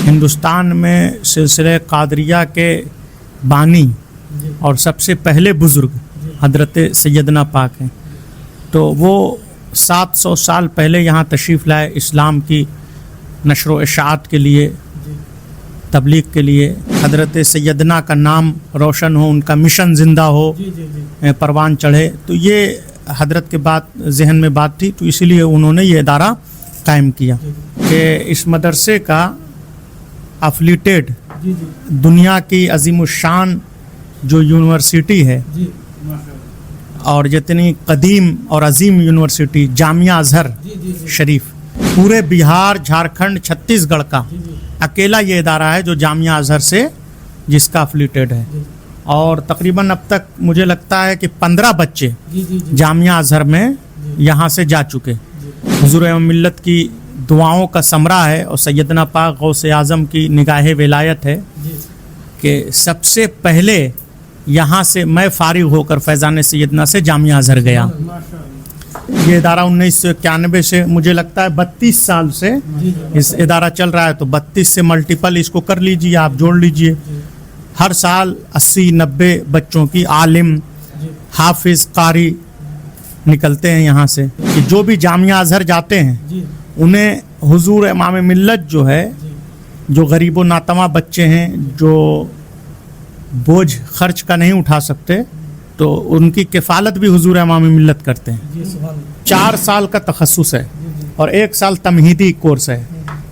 ہندوستان میں سلسلہ قادریہ کے بانی اور سب سے پہلے بزرگ حضرت سیدنا پاک ہیں. تو وہ 700 سال پہلے یہاں تشریف لائے اسلام کی نشر و اشاعت کے لیے، تبلیغ کے لیے. حضرت سیدنا کا نام روشن ہو، ان کا مشن زندہ ہو، پروان چڑھے. تو یہ حضرت کے بعد ذہن میں بات تھی، تو اسی لیے انہوں نے یہ ادارہ قائم کیا کہ اس مدرسے کا افلیٹیڈ دنیا کی عظیم الشان جو یونیورسٹی ہے اور جتنی قدیم اور عظیم یونیورسٹی جامعہ ازہر شریف، پورے بہار، جھارکھنڈ، چھتیس گڑھ کا اکیلا یہ ادارہ ہے جو جامعہ ازہر سے جس کا افلیٹیڈ ہے. اور تقریباً اب تک مجھے لگتا ہے کہ 15 بچے جامعہ ازہر میں یہاں سے جا چکے. حضور امام ملت کی دعاؤں کا ثمرہ ہے اور سیدنا پاک غوث اعظم کی نگاہ ولایت ہے کہ سب سے پہلے یہاں سے میں فارغ ہو کر فیضان سیدنا سے جامعہ ازہر گیا. یہ ادارہ 1991 سے مجھے لگتا ہے 32 سال سے اس ادارہ چل رہا ہے. تو 32 سے ملٹیپل اس کو کر لیجئے، آپ جوڑ لیجئے. ہر سال 80-90 بچوں کی عالم، حافظ، قاری نکلتے ہیں یہاں سے. کہ جو بھی جامعہ ازہر جاتے ہیں انہیں حضور امام ملت جو ہے، جو غریب و ناتواں بچے ہیں، جو بوجھ خرچ کا نہیں اٹھا سکتے، تو ان کی کفالت بھی حضور امام ملت کرتے ہیں. 4 سال کا تخصص ہے اور 1 سال تمہیدی کورس ہے،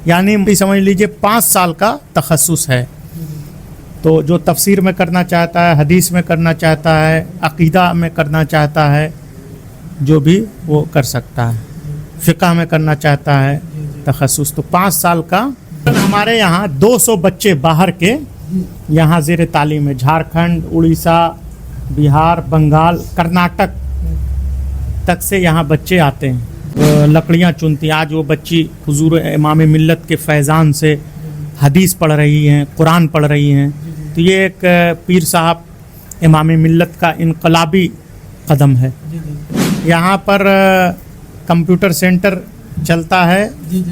یعنی سمجھ لیجئے 5 سال کا تخصص ہے. تو جو تفسیر میں کرنا چاہتا ہے، حدیث میں کرنا چاہتا ہے، عقیدہ میں کرنا چاہتا ہے، جو بھی وہ کر سکتا ہے. فقہ میں کرنا چاہتا ہے تخصص، تو 5 سال کا. ہمارے یہاں 200 بچے باہر کے یہاں زیر تعلیم ہے. جھارکھنڈ، اڑیسہ، بہار، بنگال، کرناٹک تک سے یہاں بچے آتے ہیں، لکڑیاں چنتی. آج وہ بچی حضور امام ملت کے فیضان سے حدیث پڑھ رہی ہیں، قرآن پڑھ رہی ہیں. تو یہ ایک پیر صاحب امام ملت کا انقلابی قدم ہے. یہاں پر کمپیوٹر سینٹر چلتا ہے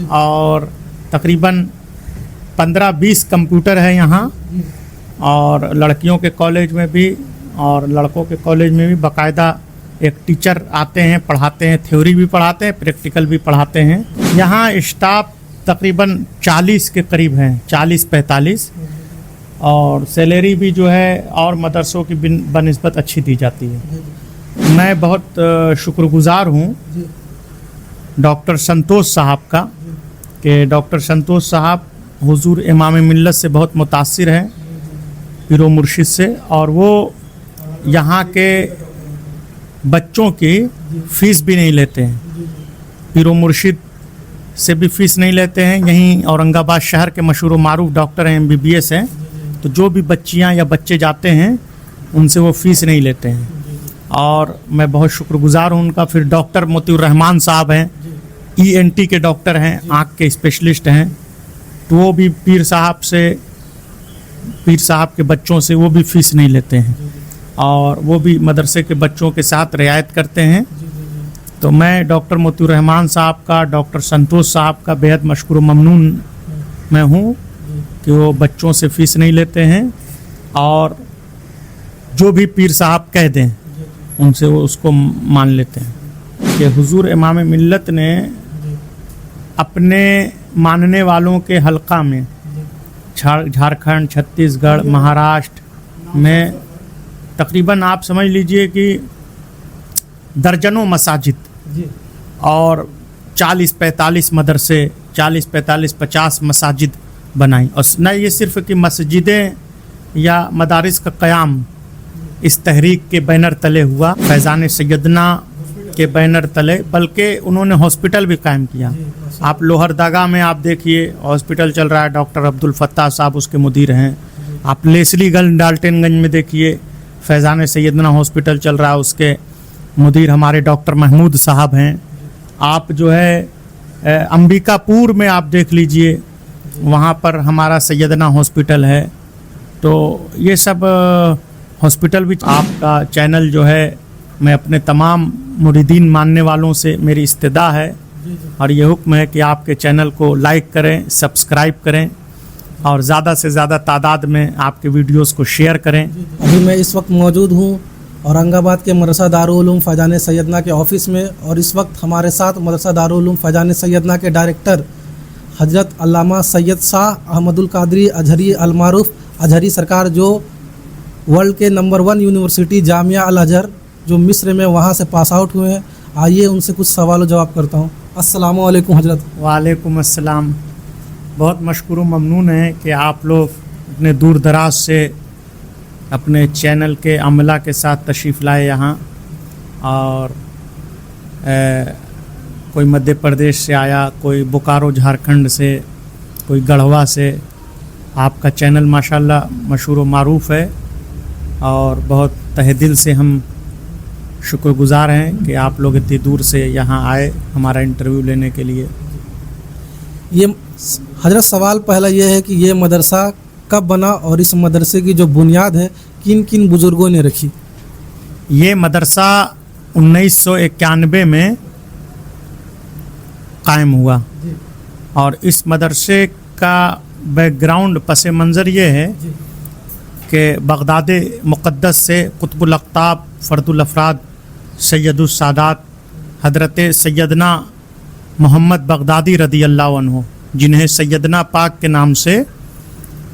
اور تقریباً 15-20 کمپیوٹر ہے یہاں. اور لڑکیوں کے کالج میں بھی اور لڑکوں کے کالج میں بھی باقاعدہ ایک ٹیچر آتے ہیں، پڑھاتے ہیں، تھیوری بھی پڑھاتے ہیں، پریکٹیکل بھی پڑھاتے ہیں. یہاں اسٹاف تقریباً 40 کے قریب ہیں، 40-45. اور سیلری بھی جو ہے اور مدرسوں کی بنسبت اچھی دی جاتی ہے. میں بہت شکر گزار ہوں ڈاکٹر سنتوش صاحب کا کہ ڈاکٹر سنتوش صاحب حضور امام ملت سے بہت متاثر ہیں، پیر و مرشد سے. اور وہ یہاں کے بچوں کی فیس بھی نہیں لیتے ہیں، پیر و مرشد سے بھی فیس نہیں لیتے ہیں. یہیں اورنگ آباد شہر کے مشہور و معروف ڈاکٹر ہیں، MBBS ہیں. تو جو بھی بچیاں یا بچے جاتے ہیں ان سے وہ فیس نہیں لیتے ہیں، اور میں بہت شکر گزار ہوں ان کا. پھر ڈاکٹر موتی الرحمان صاحب ہیں، ENT کے ڈاکٹر ہیں، آنکھ کے اسپیشلسٹ ہیں. تو وہ بھی پیر صاحب کے بچوں سے وہ بھی فیس نہیں لیتے ہیں، اور وہ بھی مدرسے کے بچوں کے ساتھ رعایت کرتے ہیں. تو میں ڈاکٹر موتی الرحمان صاحب کا، ڈاکٹر سنتوش صاحب کا بہت مشکور و ممنون میں ہوں کہ وہ بچوں سے فیس نہیں لیتے ہیں، اور جو بھی پیر صاحب کہہ دیں ان سے وہ اس کو مان لیتے ہیں. کہ حضور امام ملت نے اپنے ماننے والوں کے حلقہ میں جھارکھنڈ، چھتیس گڑھ، مہاراشٹر میں تقریباً آپ سمجھ لیجئے کہ درجنوں مساجد اور 40-45 مدرسے، 40-45-50 مساجد بنائیں. اور نہ یہ صرف کہ مسجدیں یا مدارس کا قیام اس تحریک کے بینر تلے ہوا، فیضان سیدنا کے بینر تلے، بلکہ انہوں نے ہاسپٹل بھی قائم کیا. آپ لوہر داگا میں آپ دیکھیے ہاسپٹل چل رہا ہے، ڈاکٹر عبدالفتاح صاحب اس کے مدیر ہیں. آپ لیسلی گنج ڈالٹن گنج میں دیکھیے فیضان سیدنا ہاسپٹل چل رہا ہے، اس کے مدیر ہمارے ڈاکٹر محمود صاحب ہیں. آپ جو ہے امبیکا پور میں آپ دیکھ لیجئے، وہاں پر ہمارا سیدنا ہاسپٹل ہے. تو یہ سب ہاسپٹل بھی. آپ کا چینل جو ہے، میں اپنے تمام مریدین ماننے والوں سے میری استدعا ہے اور یہ حکم ہے کہ آپ کے چینل کو لائک کریں، سبسکرائب کریں اور زیادہ سے زیادہ تعداد میں آپ کے ویڈیوز کو شیئر کریں. ابھی میں اس وقت موجود ہوں اورنگ آباد کے مدرسہ دارالعلوم فیضان سیدنا کے آفس میں، اور اس وقت ہمارے ساتھ مدرسہ دارالعلوم فیضان سیدنا کے ڈائریکٹر حضرت علامہ سید شاہ احمد القادری اجہری المعروف اجہری سرکار، جو ورلڈ کے نمبر 1 یونیورسٹی جامعہ الازہر جو مصر میں وہاں سے پاس آؤٹ ہوئے ہیں. آئیے ان سے کچھ سوال و جواب کرتا ہوں. السلام علیکم حضرت. وعلیکم السلام. بہت مشکور و ممنون ہیں کہ آپ لوگ اتنے دور دراز سے اپنے چینل کے عملہ کے ساتھ تشریف لائے یہاں، اور کوئی مدھیہ پردیش سے آیا، کوئی بوکارو جھارکھنڈ سے، کوئی گڑھوا سے. آپ کا چینل ماشاءاللہ مشہور و معروف ہے، اور بہت تہ دل سے ہم شکر گزار ہیں کہ آپ لوگ اتنی دور سے یہاں آئے ہمارا انٹرویو لینے کے لیے. یہ حضرت سوال پہلا یہ ہے کہ یہ مدرسہ کب بنا، اور اس مدرسے کی جو بنیاد ہے کن کن بزرگوں نے رکھی؟ یہ مدرسہ 1991 میں قائم ہوا، اور اس مدرسے کا بیک گراؤنڈ پس منظر یہ ہے کہ بغداد مقدس سے قطب الاقطاب فرد الافراد سید السادات حضرت سیدنا محمد بغدادی رضی اللہ عنہ، جنہیں سیدنا پاک کے نام سے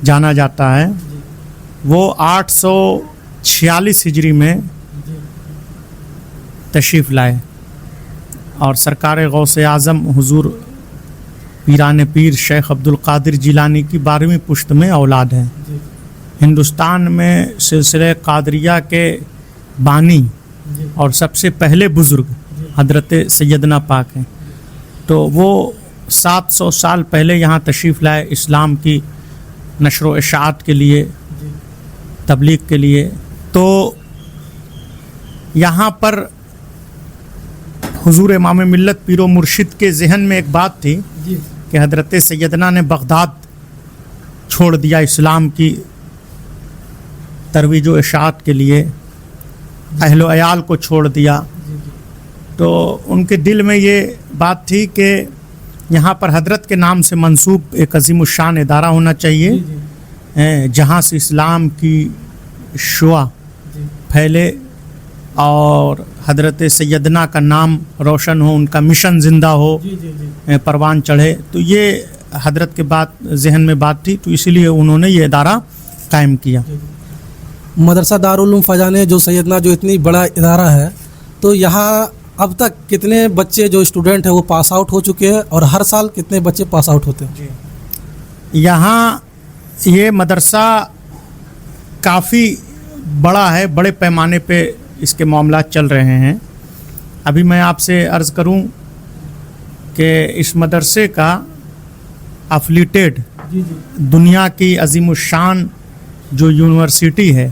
جانا جاتا ہے، وہ 846 ہجری میں تشریف لائے، اور سرکار غوث اعظم حضور پیران پیر شیخ عبد القادر جیلانی کی 12ویں پشت میں اولاد ہیں. ہندوستان میں سلسلہ قادریہ کے بانی اور سب سے پہلے بزرگ حضرت سیدنا پاک ہیں. تو وہ 700 سال پہلے یہاں تشریف لائے اسلام کی نشر و اشاعت کے لیے، تبلیغ کے لیے. تو یہاں پر حضور امام ملت پیر و مرشد کے ذہن میں ایک بات تھی کہ حضرت سیدنا نے بغداد چھوڑ دیا اسلام کی ترویج و اشاعت کے لیے، اہل و عیال کو چھوڑ دیا. تو ان کے دل میں یہ بات تھی کہ یہاں پر حضرت کے نام سے منسوب ایک عظیم الشان ادارہ ہونا چاہیے، جہاں سے اسلام کی شعاع پھیلے اور حضرت سیدنا کا نام روشن ہو، ان کا مشن زندہ ہو، پروان چڑھے. تو یہ حضرت کے بات ذہن میں بات تھی، تو اسی لیے انہوں نے یہ ادارہ قائم کیا. مدرسہ دارالعلوم فیضان جو سیدنا جو اتنی بڑا ادارہ ہے، تو یہاں اب تک کتنے بچے جو اسٹوڈنٹ ہیں وہ پاس آؤٹ ہو چکے ہیں، اور ہر سال کتنے بچے پاس آؤٹ ہوتے ہیں؟ یہاں یہ مدرسہ کافی بڑا ہے، بڑے پیمانے پہ اس کے معاملات چل رہے ہیں. ابھی میں آپ سے عرض کروں کہ اس مدرسے کا افلیٹیڈ دنیا کی عظیم الشان جو یونیورسٹی ہے،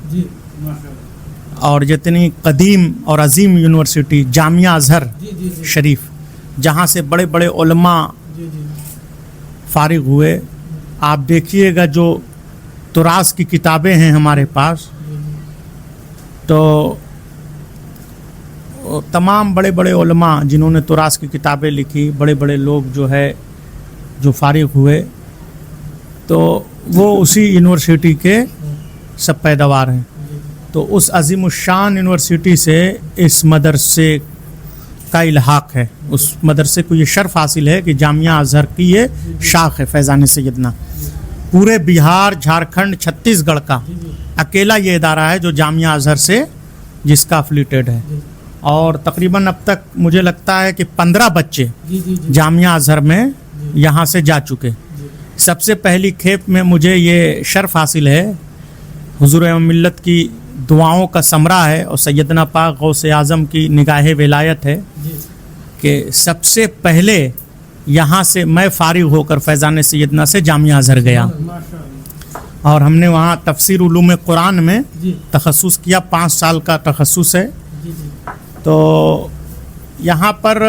اور جتنی قدیم اور عظیم یونیورسٹی جامعہ ازہر شریف، جہاں سے بڑے بڑے علماء فارغ ہوئے. آپ دیکھیے گا جو تراث کی کتابیں ہیں ہمارے پاس، تو تمام بڑے بڑے علماء جنہوں نے تراث کی کتابیں لکھی، بڑے بڑے لوگ جو ہے جو فارغ ہوئے، تو وہ اسی یونیورسٹی کے سب پیداوار ہیں. تو اس عظیم الشان یونیورسٹی سے اس مدرسے کا الحاق ہے. اس مدرسے کو یہ شرف حاصل ہے کہ جامعہ ازہر کی یہ شاخ ہے فیضان سیدنا. پورے بہار، جھارکھنڈ، چھتیس گڑھ کا اکیلا یہ ادارہ ہے جو جامعہ ازہر سے جس کا افلیٹیڈ ہے. اور تقریباً اب تک مجھے لگتا ہے کہ 15 بچے جامعہ ازہر میں یہاں سے جا چکے. سب سے پہلی کھیپ میں مجھے یہ شرف حاصل ہے، حضور امام ملت کی دعاؤں کا ثمرہ ہے، اور سیدنا پاک غوث اعظم کی نگاہ ولایت ہے کہ سب سے پہلے یہاں سے میں فارغ ہو کر فیضان سیدنا سے جامعہ ازہر گیا، اور ہم نے وہاں تفسیر علوم قرآن میں تخصص کیا. 5 سال کا تخصص ہے. تو یہاں پر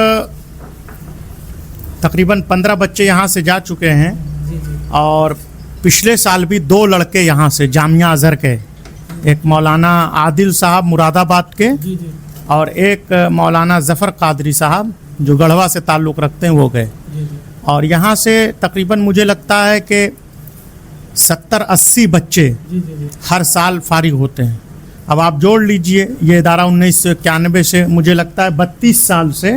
تقریباً 15 بچے یہاں سے جا چکے ہیں، اور پچھلے سال بھی 2 لڑکے یہاں سے جامعہ ازہر کے، ایک مولانا عادل صاحب مراد آباد کے، اور ایک مولانا ظفر قادری صاحب جو گڑھوا سے تعلق رکھتے ہیں وہ گئے. اور یہاں سے تقریباً مجھے لگتا ہے کہ 70-80 बच्चे हर साल फारिग होते हैं। अब आप जोड़ लीजिए, ये इदारा 1991 से मुझे लगता है 32 साल से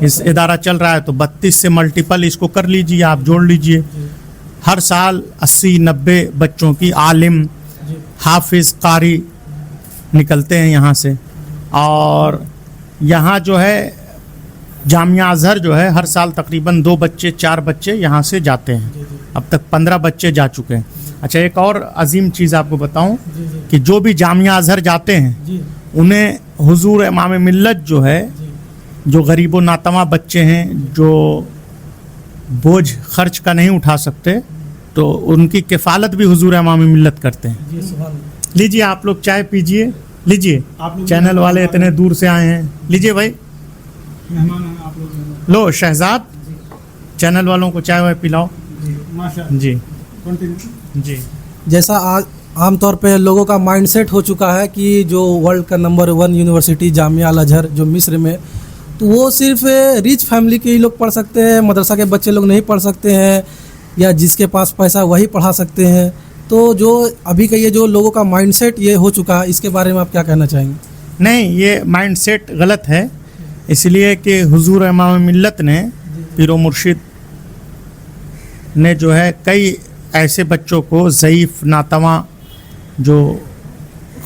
इस इदारा चल रहा है, तो 32 से मल्टीपल इसको कर लीजिए, आप जोड़ लीजिए। हर साल 80-90 बच्चों की आलिम, हाफिज, कारी निकलते हैं यहाँ से। और यहाँ जो है जामिया अजहर जो है हर साल तकरीबन 2 बच्चे 4 बच्चे यहाँ से जाते हैं। अब तक 15 बच्चे जा चुके हैं। अच्छा, एक और अजीम चीज़ आपको बताऊं कि जो भी जामिया अजहर जाते हैं उन्हें हुजूर इमाम मिल्लत जो है, जो गरीब व नातवा बच्चे हैं जो बोझ खर्च का नहीं उठा सकते, तो उनकी किफ़ालत भी हुजूर इमाम मिल्लत करते हैं। लीजिए आप लोग चाय पीजिए, लीजिए, चैनल वाले इतने दूर से आए हैं, लीजिए भाई, मेहमान हैं आप लोग। लो शहजाद, चैनल वालों को चाय वाय पिलाओ जी। जी, जैसा आज आमतौर पे लोगों का माइंडसेट हो चुका है कि जो वर्ल्ड का नंबर 1 यूनिवर्सिटी जामिया अल अजहर जो मिस्र में, तो वो सिर्फ रिच फैमिली के ही लोग पढ़ सकते हैं, मदरसा के बच्चे लोग नहीं पढ़ सकते हैं, या जिसके पास पैसा वही पढ़ा सकते हैं। तो जो अभी का ये जो लोगों का माइंडसेट ये हो चुका है, इसके बारे में आप क्या कहना चाहेंगे? नहीं, ये माइंडसेट गलत है, इसलिए कि हुजूर इमाम मिल्लत ने, पीरो मुर्शिद ने जो है कई ऐसे बच्चों को, ज़ईफ़, नातवा, जो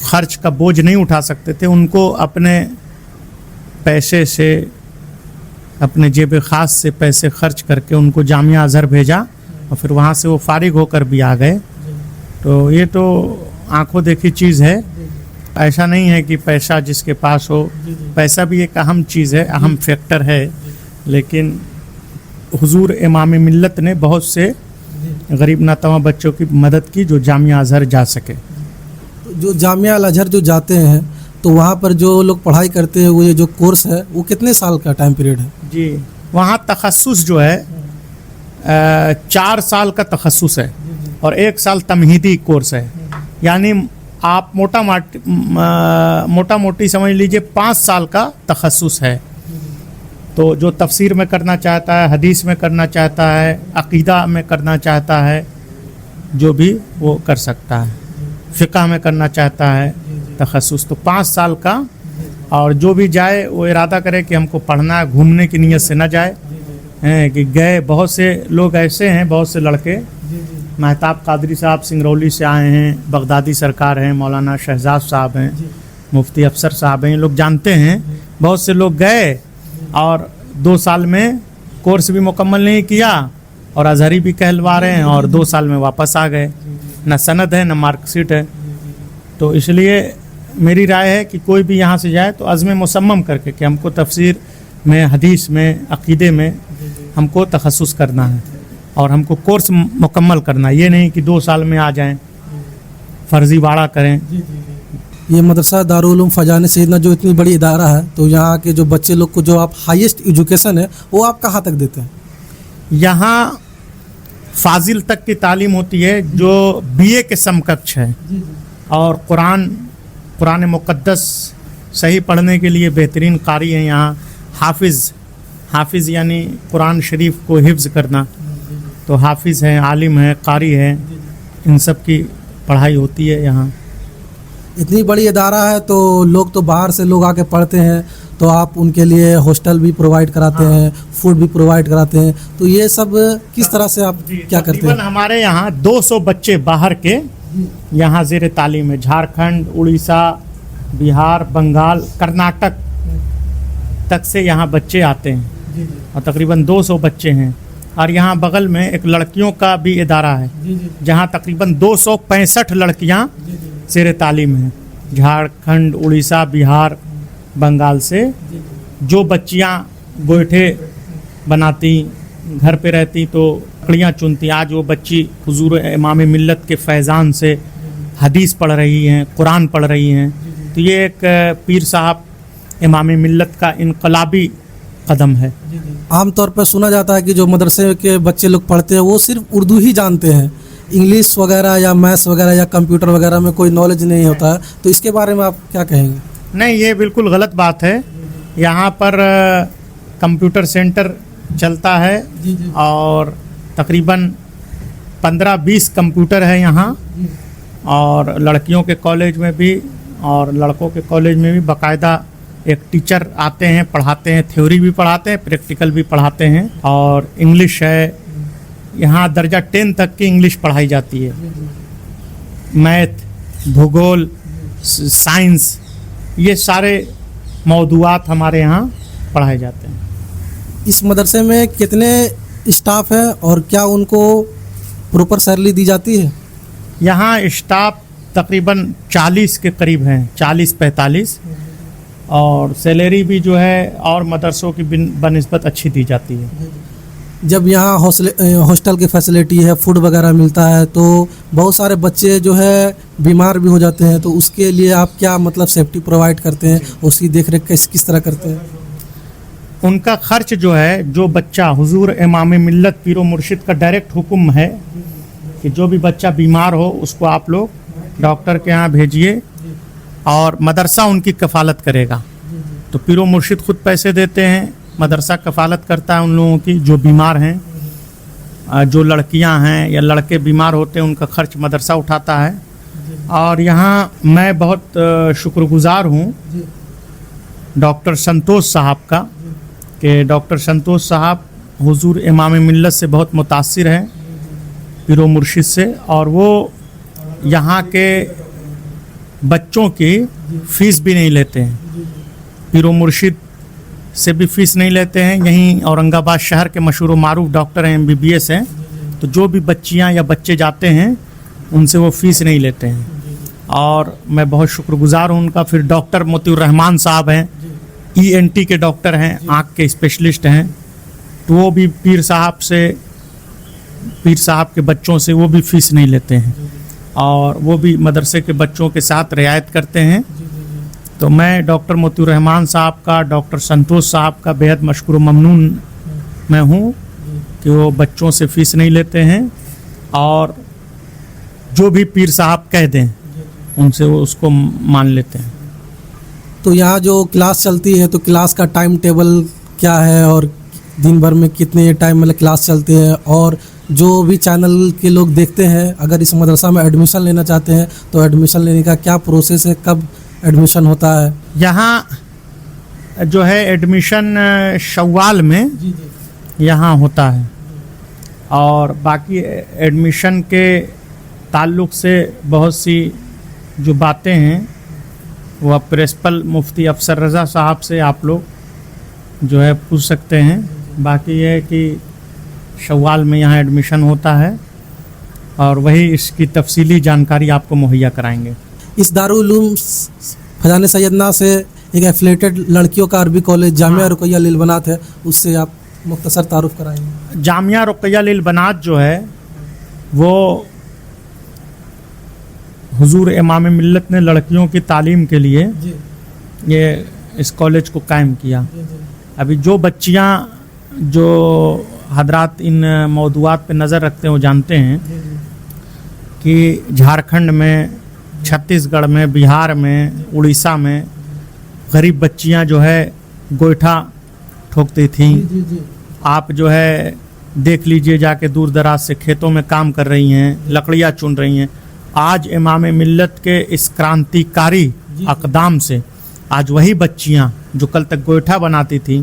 खर्च का बोझ नहीं उठा सकते थे, उनको अपने पैसे से, अपने जेब ख़ास से पैसे खर्च करके उनको जामिया अजहर भेजा, और फिर वहाँ से वो फारिग होकर भी आ गए। तो ये तो आंखों देखी चीज़ है। ऐसा नहीं है कि पैसा जिसके पास हो, पैसा भी एक अहम चीज़ है, अहम फैक्टर है, लेकिन हुजूर इमाम मिल्लत ने बहुत से गरीब नातवा बच्चों की मदद की जो जामिया अजहर जा सके। जो जामिया अल अजहर जो जाते हैं, तो वहाँ पर जो लोग पढ़ाई करते हैं, वो ये जो कोर्स है वो कितने साल का टाइम पीरियड है? जी, वहाँ तखस्सुस जो है 4 साल का तखस्सुस है और 1 साल तमहीदी कोर्स है। यानी आप मोटा मोटी समझ लीजिए 5 साल का तखस्सुस है। तो जो तफसीर में करना चाहता है, हदीस में करना चाहता है, अक़ीदा में करना चाहता है, जो भी वो कर सकता है। फ़िक़्ह में करना चाहता है तखस्सुस, तो 5 साल का। और जो भी जाए वो इरादा करे कि हमको पढ़ना है, घूमने की नीयत से न जाए हैं कि गए। बहुत से लोग ऐसे हैं, बहुत से लड़के, महताब कादरी साहब सिंगरौली से आए हैं, बगदादी सरकार हैं, मौलाना शहजाद साहब हैं, मुफ्ती अफसर साहब हैं, ये लोग जानते हैं। बहुत से लोग गए और 2 साल में कोर्स भी मुकम्मल नहीं किया और अजहरी भी कहलवा रहे हैं, और 2 साल में वापस आ गए। न सनद है, न मार्कशीट है। तो इसलिए मेरी राय है कि कोई भी यहाँ से जाए तो अज़्म मुसम्मम करके कि हमको तफसीर में, हदीस में, अक़ीदे में हमको तखस्सुस करना है और हमको कोर्स मुकम्मल करना है। ये नहीं कि 2 साल में आ जाएं, फ़र्ज़ी वाड़ा करें। ये मदरसा दारुल उलूम फैज़ान सैयदना जो इतनी बड़ी इदारा है, तो यहाँ के जो बच्चे लोग को जो आप हाईएस्ट एजुकेशन है वो आप कहाँ तक देते हैं? यहाँ फाजिल तक की तालीम होती है जो BA के समकक्ष है, और कुरान मुक़द्दस सही पढ़ने के लिए बेहतरीन कारी हैं यहाँ। हाफिज़ यानी कुरान शरीफ को हिफ्ज़ करना, तो हाफिज़ हैं, आलिम हैं, कारी हैं, इन सब की पढ़ाई होती है यहाँ। इतनी बड़ी इदारा है तो लोग तो बाहर से लोग आके पढ़ते हैं, तो आप उनके लिए हॉस्टल भी प्रोवाइड कराते हैं, फूड भी प्रोवाइड कराते हैं, तो ये सब किस तरह से आप क्या करते हैं? हमारे यहाँ 200 बच्चे बाहर के यहाँ ज़ेर तालीम है। झारखंड, उड़ीसा, बिहार, बंगाल, कर्नाटक तक से यहाँ बच्चे आते हैं, और तकरीबन 200 बच्चे हैं। और यहाँ बगल में एक लड़कियों का भी इदारा है जहाँ तकरीबन 265 लड़कियाँ ज़ेर तालीम हैं। झारखंड, उड़ीसा, बिहार, बंगाल से जो बच्चियाँ गोईठे बनाती, घर पे रहती तो लकड़ियाँ चुनती, आज वो बच्ची हुजूर इमाम मिल्लत के फैज़ान से हदीस पढ़ रही हैं, कुरान पढ़ रही हैं। तो ये एक पीर साहब इमाम मिल्लत का इनकलाबी कदम है। आमतौर पर सुना जाता है कि जो मदरसे के बच्चे लोग पढ़ते हैं वो सिर्फ उर्दू ही जानते हैं, इंग्लिश वगैरह या मैथ्स वगैरह या कंप्यूटर वगैरह में कोई नॉलेज नहीं होता है, तो इसके बारे में आप क्या कहेंगे? नहीं, ये बिल्कुल गलत बात है। यहाँ पर कंप्यूटर सेंटर चलता है और तकरीबन 15-20 कंप्यूटर है यहाँ, और लड़कियों के कॉलेज में भी और लड़कों के कॉलेज में भी बाकायदा एक टीचर आते हैं, पढ़ाते हैं, थ्योरी भी पढ़ाते हैं, प्रैक्टिकल भी पढ़ाते हैं। और इंग्लिश है, यहाँ दर्जा 10 तक की इंग्लिश पढ़ाई जाती है। मैथ, भूगोल, साइंस, ये सारे मौदूआत हमारे यहाँ पढ़ाए जाते हैं। इस मदरसे में कितने स्टाफ है और क्या उनको प्रॉपर सैलरी दी जाती है? यहाँ स्टाफ तकरीबन 40 के करीब हैं, 40-45, और सैलरी भी जो है और मदरसों की बनिस्बत अच्छी दी जाती है। जब यहाँ हॉस्टल की फैसिलिटी है, फूड वगैरह मिलता है, तो बहुत सारे बच्चे जो है बीमार भी हो जाते हैं, तो उसके लिए आप क्या मतलब सेफ्टी प्रोवाइड करते हैं, उसकी देखरेख किस तरह करते हैं? उनका खर्च जो है, जो बच्चा, हुजूर इमाम मिल्लत पीरो मुर्शिद का डायरेक्ट हुक्म है कि जो भी बच्चा बीमार हो उसको आप लोग डॉक्टर के यहाँ भेजिए और मदरसा उनकी कफ़ालत करेगा। तो पीरो मुर्शिद खुद पैसे देते हैं, मदरसा कफ़ालत करता है उन लोगों की जो बीमार हैं। जो लड़कियां हैं या लड़के बीमार होते हैं उनका खर्च मदरसा उठाता है। और यहाँ मैं बहुत शुक्रगुजार हूँ डॉक्टर संतोष साहब का, कि डॉक्टर संतोष साहब हुजूर इमाम मिल्लत से बहुत मुतासिर हैं, पीरो मुर्शिद से, और वो यहाँ के बच्चों की फ़ीस भी नहीं लेते हैं। पीरो मुर्शिद से भी फ़ीस नहीं लेते हैं। यहीं औरंगाबाद शहर के मशहूर व मारूफ डॉक्टर हैं, MBBS हैं, तो जो भी बच्चियां या बच्चे जाते हैं उनसे वो फ़ीस नहीं लेते हैं, और मैं बहुत शुक्रगुजार हूँ उनका। फिर डॉक्टर मोतीउर रहमान साहब हैं, ENT के डॉक्टर हैं, आँख के स्पेशलिस्ट हैं, तो वो भी पीर साहब के बच्चों से वो भी फ़ीस नहीं लेते हैं, और वो भी मदरसे के बच्चों के साथ रियायत करते हैं। तो मैं डॉक्टर मोतीउर रहमान साहब का, डॉक्टर संतोष साहब का बेहद मशकूर ममनून मैं हूँ कि वो बच्चों से फ़ीस नहीं लेते हैं, और जो भी पीर साहब कह दें उनसे वो उसको मान लेते हैं। तो यहाँ जो क्लास चलती है, तो क्लास का टाइम टेबल क्या है और दिन भर में कितने टाइम मतलब क्लास चलती है, और जो भी चैनल के लोग देखते हैं अगर इस मदरसा में एडमिशन लेना चाहते हैं तो एडमिशन लेने का क्या प्रोसेस है, कब एडमिशन होता है? यहाँ जो है एडमिशन शव्वाल में यहाँ होता है, और बाकी एडमिशन के ताल्लुक़ से बहुत सी जो बातें हैं वो प्रिंसिपल मुफ्ती अफसर रज़ा साहब से आप लोग जो है पूछ सकते हैं। बाकी ये है कि शव्वाल में यहाँ एडमिशन होता है, और वही इसकी तफसीली जानकारी आपको मुहैया कराएंगे। इस दारुल उलूम फैजान सैयदना से एक एफिलेटेड लड़कियों का अरबी कॉलेज जामिया रुकैया लिल बनात है, उससे आप मुख्तसर तारुफ कराएंगे। जामिया रुकैया लिल बनात जो है वो हुजूर इमाम मिल्लत ने लड़कियों की तालीम के लिए ये इस कॉलेज को कायम किया। अभी जो बच्चियां जो हजरात इन मौदूआत पे नज़र रखते हैं वो जानते हैं कि झारखंड में, छत्तीसगढ़ में, बिहार में, उड़ीसा में गरीब बच्चियां जो है गोईठा ठोकती थीं। आप जो है देख लीजिए, जाके दूर दराज से खेतों में काम कर रही हैं, लकड़ियाँ चुन रही हैं। आज इमाम मिल्लत के इस क्रांतिकारी अक़दाम से आज वही बच्चियां जो कल तक गोईठा बनाती थीं,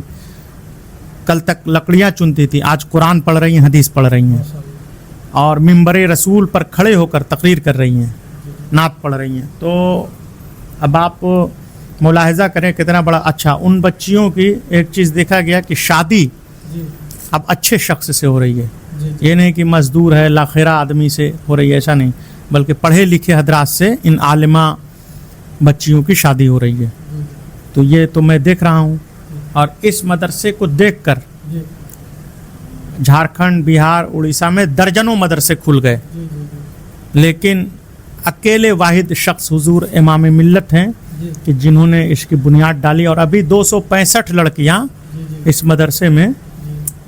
कल तक लकड़ियाँ चुनती थी, आज कुरान पढ़ रही हैं, हदीस पढ़ रही हैं, और मिंबरे रसूल पर खड़े होकर तकरीर कर रही हैं, नात पढ़ रही हैं। तो अब आप मुलाहिज़ा करें कितना बड़ा अच्छा। उन बच्चियों की एक चीज़ देखा गया कि शादी अब अच्छे शख्स से हो रही है। ये नहीं कि मज़दूर है लाखेरा आदमी से हो रही है, ऐसा नहीं, बल्कि पढ़े लिखे हजरात से इन आलिमा बच्चियों की शादी हो रही है। तो ये तो मैं देख रहा हूँ, और इस मदरसे को देखकर झारखंड, बिहार, उड़ीसा में दर्जनों मदरसे खुल गए, लेकिन अकेले वाहिद शख्स हुजूर इमाम मिल्लत हैं कि जिन्होंने इसकी बुनियाद डाली, और अभी 265 लड़कियाँ इस मदरसे में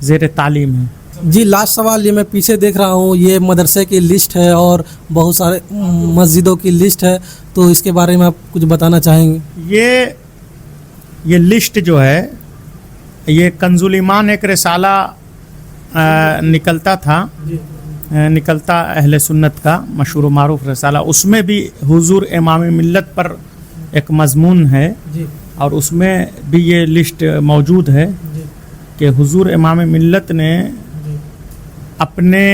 ज़ेर तालीम हैं। जी, लास्ट सवाल, ये मैं पीछे देख रहा हूँ, ये मदरसे की लिस्ट है और बहुत सारे मस्जिदों की लिस्ट है, तो इसके बारे में आप कुछ बताना चाहेंगे? ये लिस्ट जो है, ये कंजुल ईमान एक रिसाला निकलता था निकलता अहले सुन्नत का मशहूर मारूफ रसाला, उसमें भी हुजूर इमाम मिल्लत पर एक मजमून है जी और उसमें भी ये लिस्ट मौजूद है जी कि हुजूर इमाम मिल्लत ने जी अपने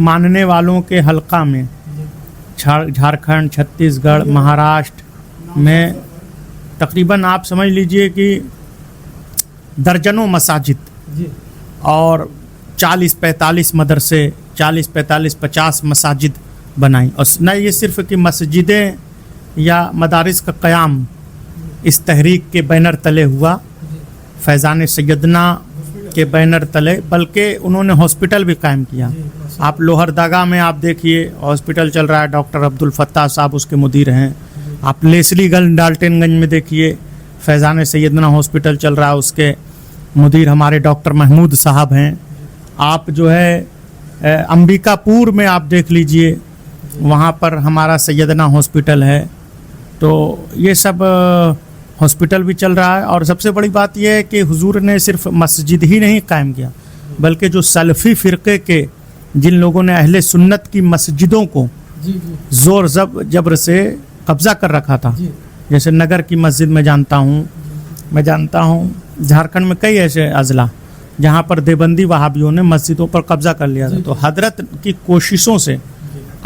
मानने वालों के हलका में जी झारखंड, छत्तीसगढ़, महाराष्ट्र में तकरीबन आप समझ लीजिए कि दर्जनों मसाजिद जी और 40-45 मदरसे, 40-45-50 मसाजिद बनाई। और न ये सिर्फ कि मस्जिदें या मदारिस का क़याम इस तहरीक के बैनर तले हुआ, फैज़ान सैयदना के बैनर तले, बल्कि उन्होंने हॉस्पिटल भी कायम किया। आप लोहरदगा में आप देखिए हॉस्पिटल चल रहा है, डॉक्टर अब्दुल फत्ताह साहब उसके मुदीर हैं। आप लेसलीगंज डाल्टनगंज में देखिए फैज़ान सैयदना हॉस्पिटल चल रहा है, उसके मुदीर हमारे डॉक्टर महमूद साहब हैं। आप जो है अंबिकापुर में आप देख लीजिए, वहाँ पर हमारा सैयदना हॉस्पिटल है। तो ये सब हॉस्पिटल भी चल रहा है। और सबसे बड़ी बात यह है कि हुजूर ने सिर्फ मस्जिद ही नहीं कायम किया, बल्कि जो सलफ़ी फ़िरक़े के जिन लोगों ने अहले सुन्नत की मस्जिदों को जी जी ज़ोर जबर से कब्ज़ा कर रखा था, जी जैसे नगर की मस्जिद में जानता हूँ झारखंड में कई ऐसे अजला जहाँ पर देवबंदी वहाबियों ने मस्जिदों पर कब्ज़ा कर लिया था। तो हजरत की कोशिशों से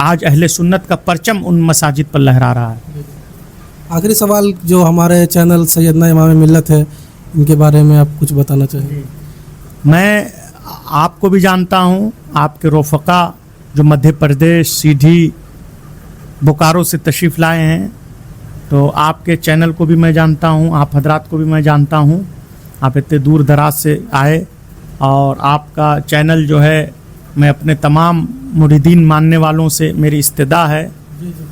आज अहले सुन्नत का परचम उन मसाजिद पर लहरा रहा है। आखिरी सवाल, जो हमारे चैनल सैयदना इमाम मिल्लत है, इनके बारे में आप कुछ बताना चाहिए? मैं आपको भी जानता हूँ, आपके रफ़क़ा जो मध्य प्रदेश, सीधी, बोकारो से तशरीफ़ लाए हैं, तो आपके चैनल को भी मैं जानता हूँ, आप हजरात को भी मैं जानता हूँ। आप इतने दूर दराज से आए और आपका चैनल जो है, मैं अपने तमाम मुरीदीन मानने वालों से मेरी इस्तदा है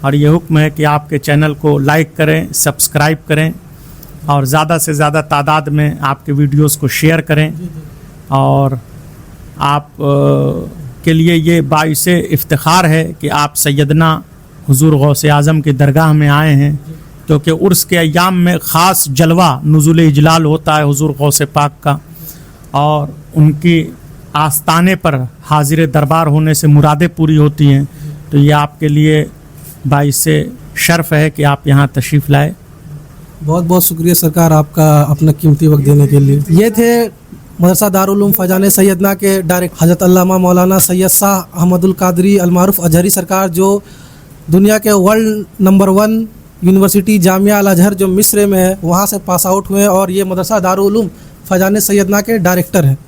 और ये हुक्म है कि आपके चैनल को लाइक करें, सब्सक्राइब करें और ज़्यादा से ज़्यादा तादाद में आपके वीडियोस को शेयर करें। और आप के लिए ये बाइस इफ्तिखार है कि आप सैयदना हुजूर गौसे आज़म की दरगाह में आए हैं, क्योंकि उर्स के अय्याम में ख़ास जलवा नुज़ुल इजलाल होता है हुजूर गौसे पाक का, और उनकी आस्ताने पर हाजिर दरबार होने से मुरादें पूरी होती हैं। तो ये आपके लिए बाइस शर्फ है कि आप यहाँ तशरीफ़ लाए। बहुत बहुत शुक्रिया सरकार आपका अपना कीमती वक्त देने के लिए। ये थे मदरसा दारुल उलूम फैज़ान सैयदना के डायरेक्टर हज़रत अल्लामा मौलाना सैयद शाह अहमदुल कादरी अल मारूफ अजहरी सरकार, जो दुनिया के वर्ल्ड नंबर 1 यूनिवर्सिटी जामिया अल अजहर जो मिस्र में है, वहाँ से पास आउट हुए और ये मदरसा दारुल उलूम फैज़ान सैयदना के डायरेक्टर हैं।